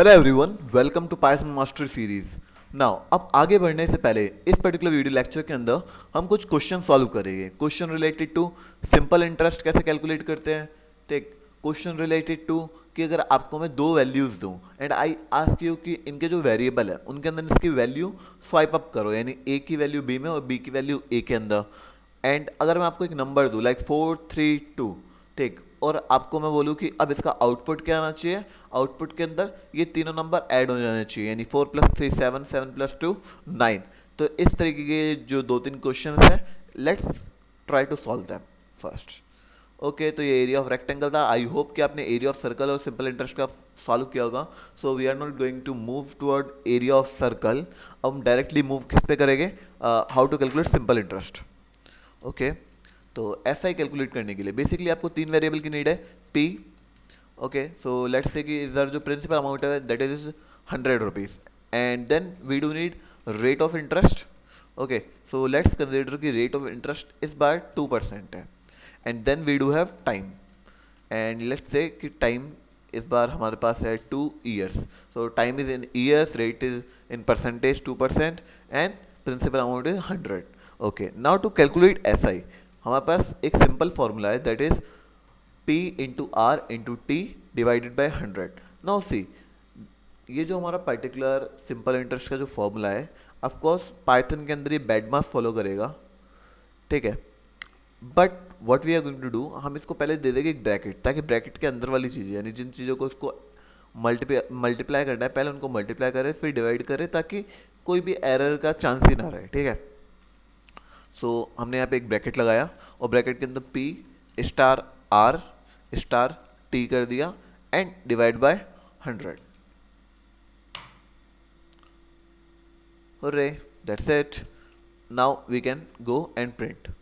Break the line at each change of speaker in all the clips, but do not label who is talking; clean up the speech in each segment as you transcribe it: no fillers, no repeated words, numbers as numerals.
Hello everyone, welcome to Python master series. Now अब आगे बढ़ने से पहले इस पर्टिकुलर वीडियो लेक्चर के अंदर हम कुछ क्वेश्चन सॉल्व करेंगे। Question related to simple interest कैसे कैलकुलेट करते हैं, ठीक। क्वेश्चन रिलेटेड टू कि अगर आपको मैं दो वैल्यूज दूं एंड आई आस्क यू कि इनके जो वेरिएबल है उनके अंदर इसकी वैल्यू स्वाइप अप करो, यानी ए की वैल्यू बी में और बी की वैल्यू ए के अंदर। एंड अगर मैं आपको एक नंबर दूं लाइक 432, ठीक, और आपको मैं बोलूँ कि अब इसका आउटपुट क्या आना चाहिए, आउटपुट के अंदर ये तीनों नंबर ऐड हो जाने चाहिए, यानी 4+3 7, 7+2 9। तो इस तरीके के जो दो तीन क्वेश्चन हैं, let's try to solve them first. Okay, तो ये एरिया ऑफ रेक्टेंगल था। आई होप कि आपने एरिया ऑफ सर्कल और सिंपल इंटरेस्ट का सॉल्व किया होगा। So we are not going to move toward area of circle. अब हम डायरेक्टली मूव किस पे करेंगे, how to calculate simple interest. Okay, तो ऐसा ही कैलकुलेट करने के लिए बेसिकली आपको तीन वेरिएबल की नीड है। P, okay, so let's say कि इधर जो प्रिंसिपल अमाउंट है that is 100 rupees, and then we do need rate of interest. Okay, so let's consider कि रेट ऑफ इंटरेस्ट इस बार 2% है, and then we do have time, and let's say कि time इस बार हमारे पास है 2 years। So time is in years, rate is in percentage 2%, and principal amount is 100। Okay, now to calculate S I हमारे पास एक सिंपल फॉर्मूला है that is P into R into T divided by 100। Now see, ये जो हमारा particular simple interest का जो formula है, ऑफकोर्स पाइथन के अंदर ये बैड मास फॉलो करेगा, ठीक है। But what we are going to do, हम इसको पहले दे देंगे एक ब्रैकेट, ताकि ब्रैकेट के अंदर वाली चीज़ें यानी जिन चीज़ों को इसको मल्टीप्लाई करना है पहले उनको मल्टीप्लाई करें फिर डिवाइड करें, ताकि कोई भी एरर का चांस ही ना रहे, ठीक है। सो हमने यहाँ पे एक ब्रैकेट लगाया और ब्रैकेट के अंदर P star R star T कर दिया and divide by 100। Hooray, that's it. Now we can go and print.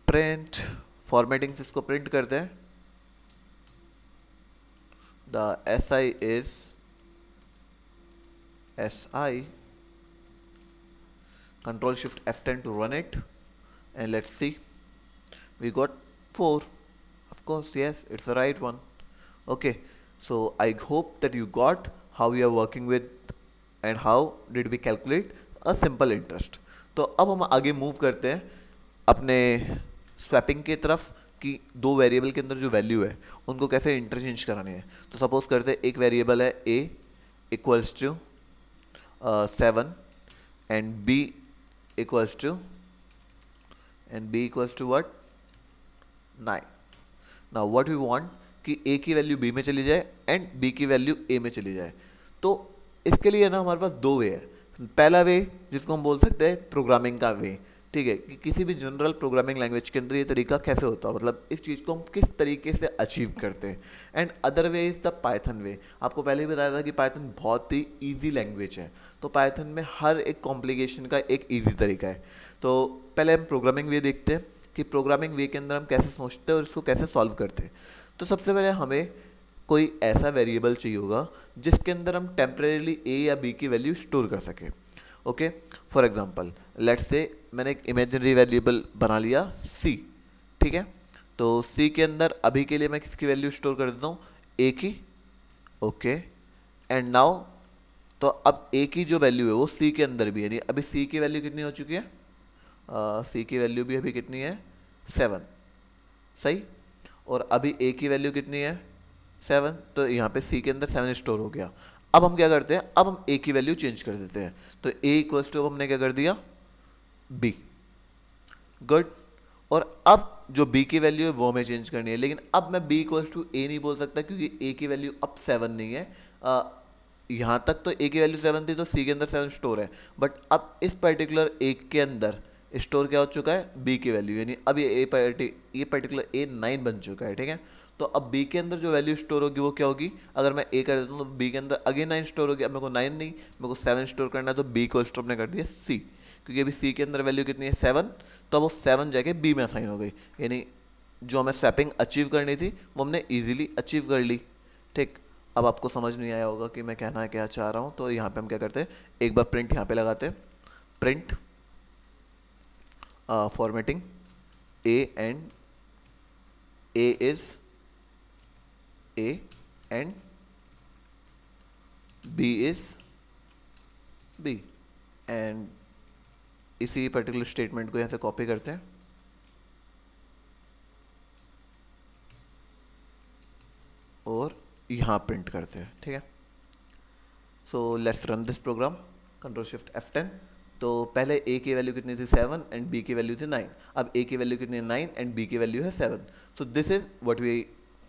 Print, formatting से इसको print करते हैं। The SI is SI. Control Shift F10 to run it, and let's see. We got 4. Of course, yes, it's the right one. Okay, so I hope that you got how we are working with and how did we calculate a simple interest. तो अब हम आगे move करते हैं अपने swapping की तरफ कि दो वेरिएबल के अंदर जो वैल्यू है उनको कैसे इंटरचेंज करानी है। तो सपोज करते हैं एक वेरिएबल है a equals to 7 and b equals to what 9। Now what we want कि a की वैल्यू b में चली जाए एंड b की वैल्यू a में चली जाए। तो इसके लिए ना हमारे पास दो वे है। पहला वे जिसको हम बोल सकते हैं प्रोग्रामिंग का वे, ठीक है, कि किसी भी जनरल प्रोग्रामिंग लैंग्वेज के अंदर ये तरीका कैसे होता है, मतलब इस चीज़ को हम किस तरीके से अचीव करते हैं। And other way is the Python way. आपको पहले ही बताया था कि पाइथन बहुत ही ईजी लैंग्वेज है, तो पाइथन में हर एक कॉम्प्लिकेशन का एक ईजी तरीका है। तो पहले हम प्रोग्रामिंग वे देखते हैं कि प्रोग्रामिंग वे के अंदर हम कैसे सोचते हैं और इसको कैसे सॉल्व करते हैं। तो सबसे पहले हमें कोई ऐसा वेरिएबल चाहिए होगा जिसके अंदर हम टेम्परेली ए या बी की वैल्यू स्टोर कर सकें। Okay, for example let's say मैंने एक इमेजिनरी वेरिएबल बना लिया सी, ठीक है। तो सी के अंदर अभी के लिए मैं किसकी वैल्यू स्टोर कर देता हूँ, ए की। ओके, एंड नाउ तो अब ए की जो वैल्यू है वो सी के अंदर भी है, यानी अभी सी की वैल्यू कितनी हो चुकी है, सी की वैल्यू भी अभी कितनी है 7, सही। और अभी ए की वैल्यू कितनी है 7, तो यहाँ पे सी के अंदर 7 स्टोर हो गया। अब हम क्या करते हैं, अब हम ए की वैल्यू चेंज कर देते हैं। तो ए इक्वल्स टू हमने क्या कर दिया बी, गुड। और अब जो बी की वैल्यू है वो हमें चेंज करनी है, लेकिन अब मैं बी इक्वल्स टू ए नहीं बोल सकता क्योंकि ए की वैल्यू अब 7 नहीं है। यहाँ तक तो ए की वैल्यू 7 थी तो सी के अंदर 7 स्टोर है, बट अब इस पर्टिकुलर ए के अंदर स्टोर क्या हो चुका है बी की वैल्यू, यानी अब ये पर्टिकुलर ए 9 बन चुका है, ठीक है। तो अब बी के अंदर जो वैल्यू स्टोर होगी वो क्या होगी, अगर मैं ए कर देता हूँ तो बी के अंदर अगेन 9 स्टोर होगी। अब मेरे को 9 नहीं, मेरे को 7 स्टोर करना है, तो बी को स्टोर ने कर दिया सी, क्योंकि अभी सी के अंदर वैल्यू कितनी है 7, तो अब वो 7 जाके बी में असाइन हो गई, यानी जो हमें स्वैपिंग अचीव करनी थी वो हमने ईजिली अचीव कर ली, ठीक। अब आपको समझ नहीं आया होगा कि मैं कहना क्या चाह रहा हूँ, तो यहाँ पे हम क्या करते हैं, एक बार प्रिंट यहाँ पे लगाते हैं, print formatting A and A is A and B is B, and इसी पर्टिकुलर स्टेटमेंट को यहाँ से कॉपी करते हैं और यहाँ प्रिंट करते हैं, ठीक है। So let's run this program, control shift F10। तो पहले a की वैल्यू कितनी थी 7 एंड b की वैल्यू थी 9। अब a की वैल्यू कितनी है 9 एंड b की वैल्यू है 7। So this is what we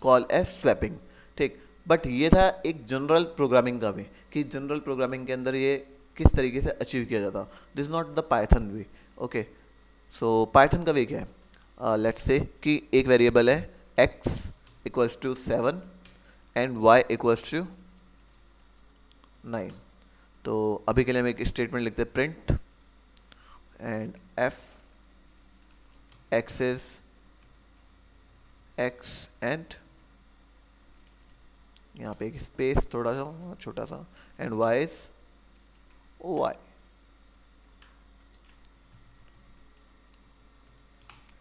call as swapping, ठीक। बट ये था एक जनरल प्रोग्रामिंग का वे, कि जनरल प्रोग्रामिंग के अंदर ये किस तरीके से अचीव किया जाता। This is not the Python way, okay. So Python का वे क्या है, लेट्स से कि एक वेरिएबल है x equals to 7 and y equals to 9। तो अभी के लिए हम एक स्टेटमेंट लिखते हैं print and f x is x and यहाँ पे एक स्पेस थोड़ा सा छोटा सा and y is y।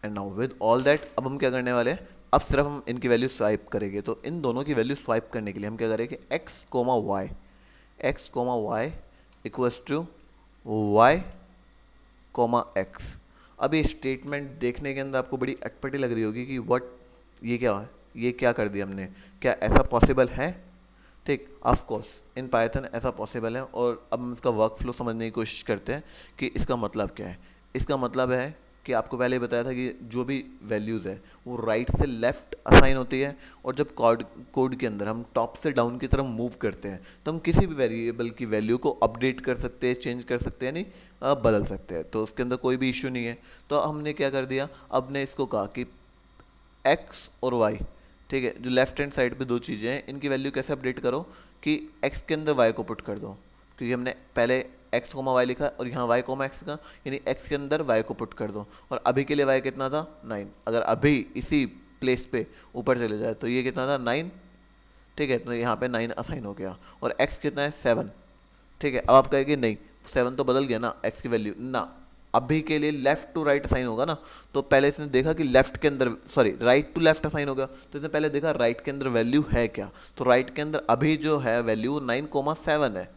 And now with all that अब हम क्या करने वाले हैं, अब सिर्फ हम इनकी वैल्यू स्वाइप करेंगे। तो इन दोनों की वैल्यू स्वाइप करने के लिए हम क्या करेंगे, x comma y equals to y comma x। अब ये स्टेटमेंट देखने के अंदर आपको बड़ी अटपटी लग रही होगी कि व्हाट, ये क्या है, ये क्या कर दिया हमने, क्या ऐसा पॉसिबल है, ठीक। ऑफ कोर्स इन पाइथन ऐसा पॉसिबल है। और अब हम इसका वर्क फ्लो समझने की कोशिश करते हैं कि इसका मतलब क्या है। इसका मतलब है कि आपको पहले ही बताया था कि जो भी वैल्यूज़ है वो राइट से लेफ़्ट असाइन होती है, और जब कोड के अंदर हम टॉप से डाउन की तरफ मूव करते हैं तो हम किसी भी वेरिएबल की वैल्यू को अपडेट कर सकते हैं, चेंज कर सकते हैं, यानी बदल सकते हैं। तो उसके अंदर कोई भी इशू नहीं है। तो हमने क्या कर दिया, अब ने इसको कहा कि एक्स और वाई, ठीक है, जो लेफ्ट हैंड साइड पे दो चीज़ें हैं, इनकी वैल्यू कैसे अपडेट करो कि एक्स के अंदर वाई को पुट कर दो, क्योंकि हमने पहले एक्स कोमा वाई लिखा और यहाँ वाई कोमा एक्स का, यानी एक्स के अंदर वाई को पुट कर दो। और अभी के लिए वाई कितना था 9, अगर अभी इसी प्लेस पे ऊपर चले जाए तो ये कितना था 9, ठीक है। तो यहाँ पे 9 असाइन हो गया। और एक्स कितना है 7, ठीक है। अब आप कहेंगे नहीं 7 तो बदल गया ना एक्स की वैल्यू, ना अभी के लिए लेफ्ट टू राइट असाइन होगा ना। तो पहले इसने देखा कि लेफ्ट के अंदर, sorry right to left assign होगा, तो इसने पहले देखा राइट के अंदर वैल्यू है क्या। तो राइट के अंदर अभी जो है वैल्यू 9,7 है,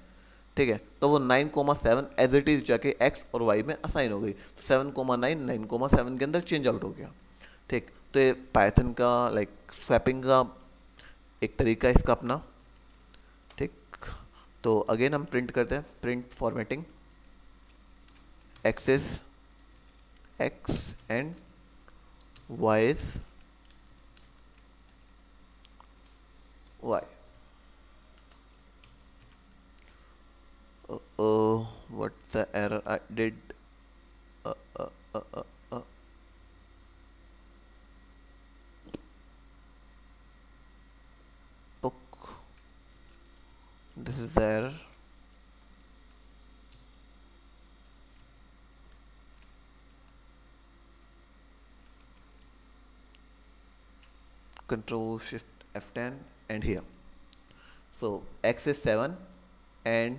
ठीक है। तो वो 9,7 एज इट इज जाके एक्स और वाई में असाइन हो गई। तो 7,9 9,7 के अंदर चेंज आउट हो गया, ठीक। तो ये पाइथन का लाइक स्वैपिंग का एक तरीका है इसका अपना, ठीक। तो अगेन हम प्रिंट करते हैं, print formatting x is x and y is y. Oh, what's the error I did? Uh, uh, uh, uh, uh. Book. This is the error. Control Shift F10 and here. So x is 7 and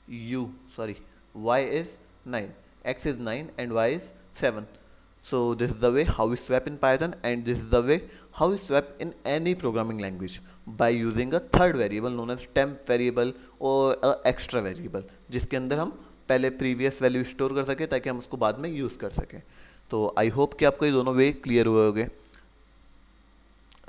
y is 9. X is 9 and y is 7. So this is the way how we swap in Python, and this is the way how we swap in any programming language by using a third variable known as temp variable or a extra variable, जिसके अंदर हम पहले previous value store कर सके ताकि हम उसको बाद में यूज़ कर सकें। तो आई होप कि आपको ये दोनों वे क्लियर हुए होंगे,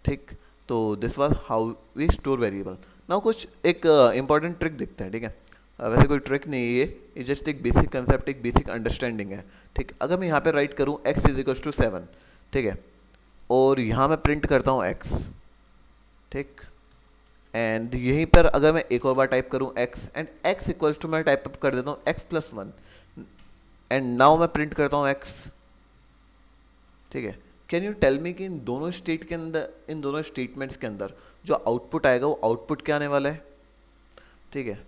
ठीक। तो this was how we store variable. Now कुछ एक इंपॉर्टेंट ट्रिक दिखता है, ठीक है। वैसे कोई ट्रिक नहीं है ये जस्ट एक बेसिक कंसेप्ट, एक बेसिक अंडरस्टैंडिंग है, ठीक। अगर मैं यहाँ पे राइट करूँ x इज इक्वल्स टू 7, ठीक है, और यहाँ मैं प्रिंट करता हूँ x, ठीक। एंड यहीं पर अगर मैं एक और बार टाइप करूँ x and x equals to मैं टाइप अप कर देता हूँ x प्लस 1 एंड नाउ मैं प्रिंट करता हूँ x, ठीक है। कैन यू टेल मी कि इन दोनों स्टेट के अंदर, इन दोनों स्टेटमेंट्स के अंदर जो आउटपुट आएगा वो आउटपुट क्या आने वाला है, ठीक है।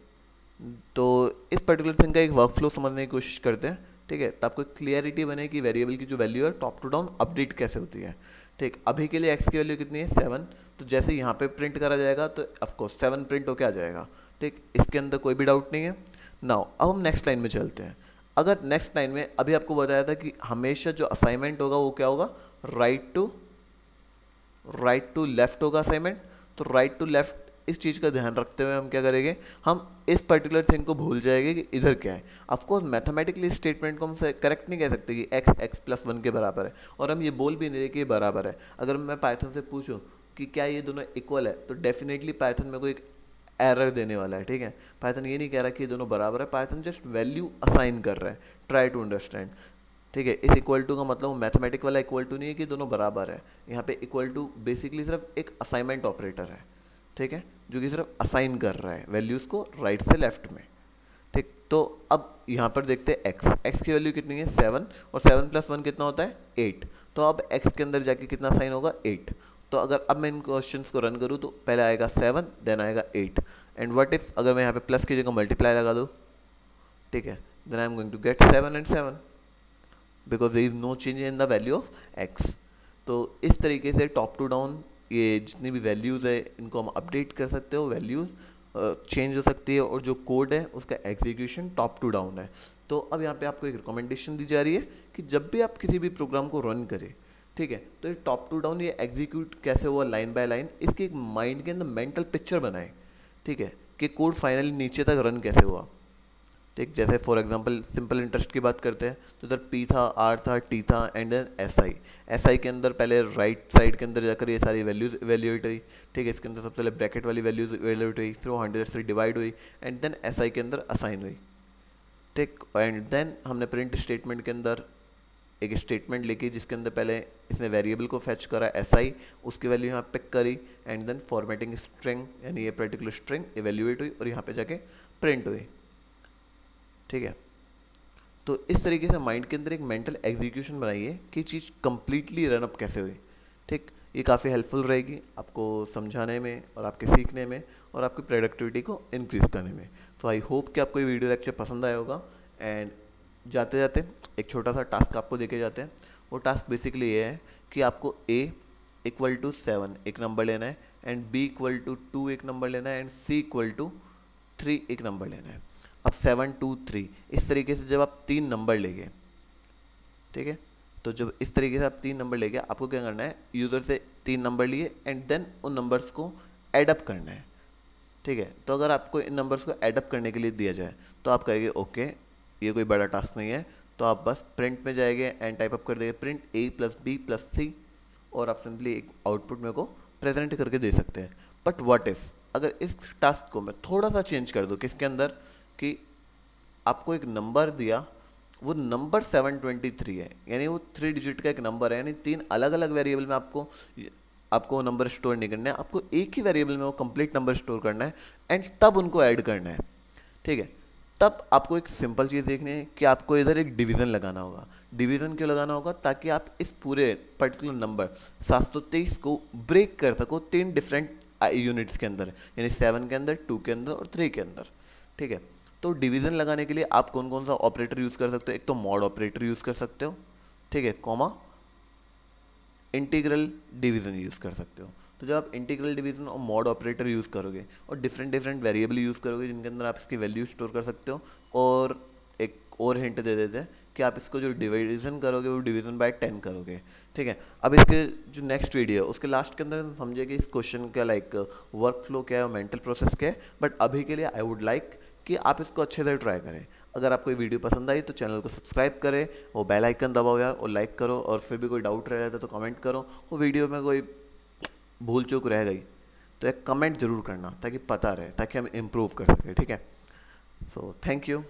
तो इस पर्टिकुलर थिंग का एक वर्क फ्लो समझने की कोशिश करते हैं, ठीक है, तो आपको क्लियरिटी बने कि वेरिएबल की जो वैल्यू है टॉप टू डाउन अपडेट कैसे होती है, ठीक। अभी के लिए एक्स की वैल्यू कितनी है 7, तो जैसे यहाँ पे प्रिंट करा जाएगा तो ऑफकोर्स 7 प्रिंट होके आ जाएगा, ठीक। इसके अंदर कोई भी डाउट नहीं है। नाउ अब हम नेक्स्ट लाइन में चलते हैं। अगर नेक्स्ट लाइन में अभी आपको बताया था कि हमेशा जो असाइनमेंट होगा वो क्या होगा, राइट टू लेफ्ट होगा असाइनमेंट। तो राइट टू लेफ्ट इस चीज़ का ध्यान रखते हुए हम क्या करेंगे, हम इस पर्टिकुलर थिंग को भूल जाएंगे कि इधर क्या है। ऑफकोर्स मैथमेटिकली स्टेटमेंट को हम करेक्ट नहीं कह सकते कि x+1 के बराबर है, और हम ये बोल भी नहीं रहे कि ये बराबर है। अगर मैं पाइथन से पूछूं कि क्या ये दोनों इक्वल है, तो डेफिनेटली पाइथन मेरे को एक एरर देने वाला है, ठीक है। पाइथन ये नहीं कह रहा कि ये दोनों बराबर है, पाइथन जस्ट वैल्यू असाइन कर रहा है। ट्राई टू अंडरस्टैंड, ठीक है। इस इक्वल टू का मतलब मैथमेटिक वाला इक्वल टू नहीं है कि दोनों बराबर है। यहाँ पे इक्वल टू बेसिकली सिर्फ एक असाइनमेंट ऑपरेटर है, ठीक है, जो कि सिर्फ असाइन कर रहा है वैल्यूज़ को राइट से लेफ्ट में, ठीक। तो अब यहाँ पर देखते हैं एक्स की वैल्यू कितनी है 7, और 7+1 कितना होता है 8। तो अब एक्स के अंदर जाके कितना साइन होगा 8। तो अगर अब मैं इन क्वेश्चंस को रन करूँ तो पहले आएगा 7, देन आएगा 8, एंड व्हाट इफ अगर मैं यहाँ पे प्लस की जगह मल्टीप्लाई लगा दूँ, ठीक है, then I am going to get 7 and 7 because there is no change in the value of x. तो इस तरीके से टॉप टू डाउन ये जितनी भी वैल्यूज़ है इनको हम अपडेट कर सकते हो, वैल्यूज़ चेंज हो सकती है, और जो कोड है उसका एग्जीक्यूशन टॉप टू डाउन है। तो अब यहाँ पे आपको एक रिकमेंडेशन दी जा रही है कि जब भी आप किसी भी प्रोग्राम को रन करें, ठीक है, तो ये टॉप टू डाउन ये एग्जीक्यूट कैसे हुआ लाइन बाय लाइन, इसकी एक माइंड के अंदर मेंटल पिक्चर बनाए, ठीक है, कि कोड फाइनली नीचे तक रन कैसे हुआ, ठीक। जैसे फॉर एग्जांपल सिंपल इंटरेस्ट की बात करते हैं, तो इधर पी था, आर था, टी था, एंड देन एस आई के अंदर पहले राइट साइड के अंदर जाकर ये सारी वैल्यूज इवेल्यूएट हुई, ठीक है। इसके अंदर सबसे पहले ब्रैकेट वाली वैल्यूज इवेल्यूएट हुई, फिर वो 100 से डिवाइड हुई, एंड देन एस आई के अंदर असाइन हुई, ठीक। एंड देन हमने प्रिंट स्टेटमेंट के अंदर एक स्टेटमेंट लिखी जिसके अंदर पहले इसने वेरिएबल को फैच करा एस उसकी वैल्यू यहाँ पिक करी, एंड देन फॉर्मेटिंग स्ट्रिंग यानी ये पर्टिकुलर स्ट्रिंग इवेल्यूएट हुई और यहाँ पे जाके प्रिंट हुई, ठीक है। तो इस तरीके से माइंड के अंदर एक मेंटल एग्जीक्यूशन बनाइए कि चीज़ कंप्लीटली रन अप कैसे हुई, ठीक। ये काफ़ी हेल्पफुल रहेगी आपको समझाने में और आपके सीखने में और आपकी प्रोडक्टिविटी को इंक्रीज़ करने में। तो आई होप कि आपको ये वीडियो लेक्चर पसंद आया होगा। एंड जाते जाते एक छोटा सा टास्क आपको देके जाते हैं। वो टास्क बेसिकली ये है कि आपको a=7 एक नंबर लेना है, एंड b=2 एक नंबर लेना है, एंड c=3 एक नंबर लेना है। अब 7 2 3 इस तरीके से जब आप 3 नंबर लेंगे, ठीक है, तो जब इस तरीके से आप 3 नंबर लेंगे, आपको क्या करना है, यूज़र से 3 नंबर लिए एंड देन उन नंबर्स को एडअप करना है, ठीक है। तो अगर आपको इन नंबर्स को एडअप करने के लिए दिया जाए तो आप कहेंगे ओके ये कोई बड़ा टास्क नहीं है, तो आप बस प्रिंट में जाएंगे एंड टाइप अप कर देंगे प्रिंट a+b+c, और आप सिंपली एक आउटपुट मेरे को प्रेजेंट करके दे सकते हैं। बट व्हाट इफ अगर इस टास्क को मैं थोड़ा सा चेंज कर दूँ, किसके अंदर, कि आपको एक नंबर दिया, वो नंबर 723 है, यानी वो 3 डिजिट का एक नंबर है, यानी 3 अलग अलग वेरिएबल में आपको नंबर स्टोर नहीं करना है, आपको एक ही वेरिएबल में वो कंप्लीट नंबर स्टोर करना है एंड तब उनको ऐड करना है, ठीक है। तब आपको एक सिंपल चीज़ देखनी है कि आपको इधर एक डिवीज़न लगाना होगा। डिवीज़न क्यों लगाना होगा, ताकि आप इस पूरे पर्टिकुलर नंबर 723 को ब्रेक कर सको 3 डिफरेंट यूनिट्स के अंदर, यानी 7 के अंदर, 2 के अंदर और 3 के अंदर, ठीक है। तो डिवीज़न लगाने के लिए आप कौन कौन सा ऑपरेटर यूज़ कर सकते हो, एक तो मॉड ऑपरेटर यूज़ कर सकते हो, ठीक है, कॉमा इंटीग्रल डिवीज़न यूज़ कर सकते हो। तो जब आप इंटीग्रल डिवीज़न और मॉड ऑपरेटर यूज़ करोगे और डिफरेंट डिफरेंट वेरिएबल यूज़ करोगे जिनके अंदर आप इसकी वैल्यू स्टोर कर सकते हो, और एक और हिंट दे देते हैं कि आप इसको जो डिवीज़न करोगे वो डिवीज़न बाय 10 करोगे, ठीक है। अब इसके जो नेक्स्ट वीडियो है उसके लास्ट के अंदर हम समझेंगे इस क्वेश्चन का लाइक वर्क फ्लो क्या है और मेंटल प्रोसेस क्या है। बट अभी के लिए आई वुड लाइक कि आप इसको अच्छे से ट्राई करें। अगर आपको ये वीडियो पसंद आई तो चैनल को सब्सक्राइब करें, वो बेल आइकन दबाओ यार, और लाइक करो, और फिर भी कोई डाउट रह जाता है तो कमेंट करो। वो वीडियो में कोई भूल चूक रह गई तो एक कमेंट ज़रूर करना ताकि पता रहे, ताकि हम इम्प्रूव कर सकें, ठीक है। So thank you.